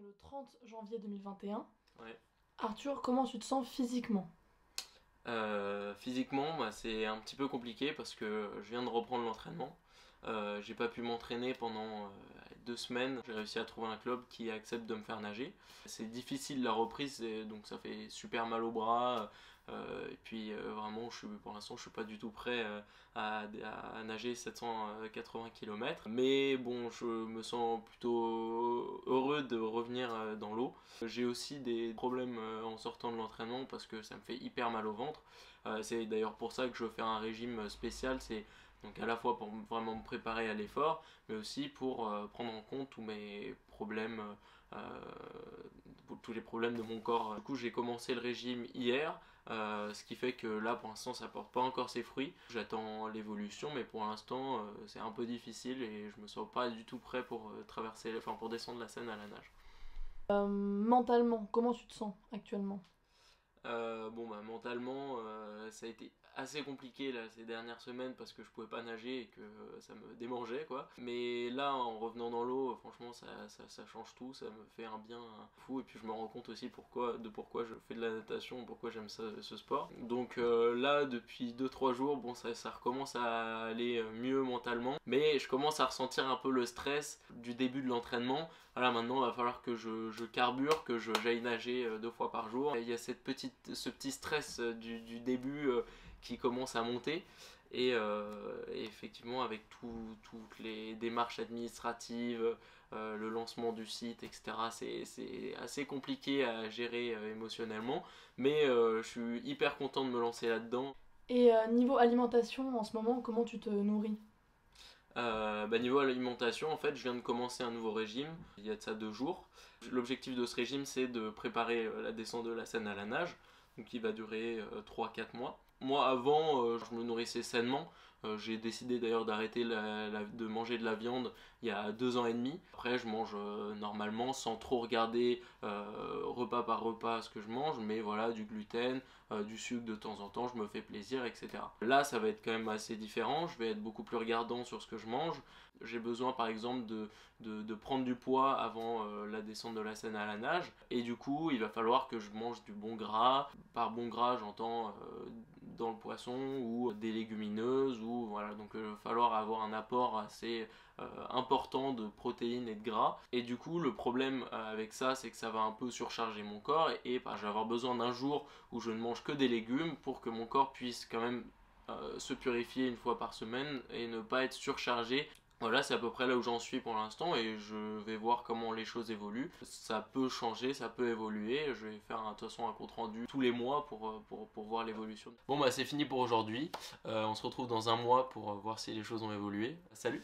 le 30 janvier 2021. Ouais. Arthur, comment tu te sens physiquement? Physiquement, bah, c'est un petit peu compliqué parce que je viens de reprendre l'entraînement. J'ai pas pu m'entraîner pendant 2 semaines. J'ai réussi à trouver un club qui accepte de me faire nager. C'est difficile la reprise, donc ça fait super mal au bras. Et puis vraiment, pour l'instant, je suis pas du tout prêt à nager 780 km. Mais bon, je me sens plutôt heureux de revenir dans l'eau. J'ai aussi des problèmes en sortant de l'entraînement parce que ça me fait hyper mal au ventre. C'est d'ailleurs pour ça que je veux faire un régime spécial. C'est donc à la fois pour vraiment me préparer à l'effort, mais aussi pour prendre en compte tous mes problèmes, euh, tous les problèmes de mon corps. Du coup, j'ai commencé le régime hier, ce qui fait que là, pour l'instant, ça porte pas encore ses fruits. J'attends l'évolution, mais pour l'instant, c'est un peu difficile et je me sens pas du tout prêt pour pour descendre la Seine à la nage. Mentalement, comment tu te sens actuellement? Bon bah mentalement ça a été assez compliqué là ces dernières semaines parce que je pouvais pas nager et que ça me démangeait quoi. Mais là en revenant dans l'eau franchement ça change tout, ça me fait un bien fou et puis je me rends compte aussi pourquoi je fais de la natation, pourquoi j'aime ce sport. Donc là depuis 2 3 jours bon ça recommence à aller mieux mentalement mais je commence à ressentir un peu le stress du début de l'entraînement. Voilà, maintenant il va falloir que je carbure, que j'aille nager 2 fois par jour. Il y a ce petit stress du début qui commence à monter. Et effectivement, avec toutes les démarches administratives, le lancement du site, etc., c'est assez compliqué à gérer émotionnellement. Mais je suis hyper content de me lancer là-dedans. Et niveau alimentation, en ce moment, comment tu te nourris? Niveau alimentation, en fait, je viens de commencer un nouveau régime, il y a de ça 2 jours. L'objectif de ce régime, c'est de préparer la descente de la Seine à la nage, donc qui va durer 3 4 mois. Moi, avant, je me nourrissais sainement. J'ai décidé d'ailleurs d'arrêter de manger de la viande il y a 2 ans et demi. Après, je mange normalement sans trop regarder repas par repas ce que je mange, mais voilà, du gluten, du sucre de temps en temps, je me fais plaisir, etc. Là, ça va être quand même assez différent. Je vais être beaucoup plus regardant sur ce que je mange. J'ai besoin par exemple de prendre du poids avant la descente de la Seine à la nage. Et du coup, il va falloir que je mange du bon gras. Par bon gras, j'entends dans le poisson ou des légumineuses. Ou, voilà. Donc il va falloir avoir un apport assez important de protéines et de gras. Et du coup, le problème avec ça, c'est que ça va un peu surcharger mon corps. Et bah, je vais avoir besoin d'un jour où je ne mange que des légumes pour que mon corps puisse quand même se purifier 1 fois par semaine et ne pas être surchargé. Voilà, c'est à peu près là où j'en suis pour l'instant et je vais voir comment les choses évoluent. Ça peut changer, ça peut évoluer. Je vais faire de toute façon un compte rendu tous les mois pour voir l'évolution. Bon bah c'est fini pour aujourd'hui. On se retrouve dans un mois pour voir si les choses ont évolué. Salut!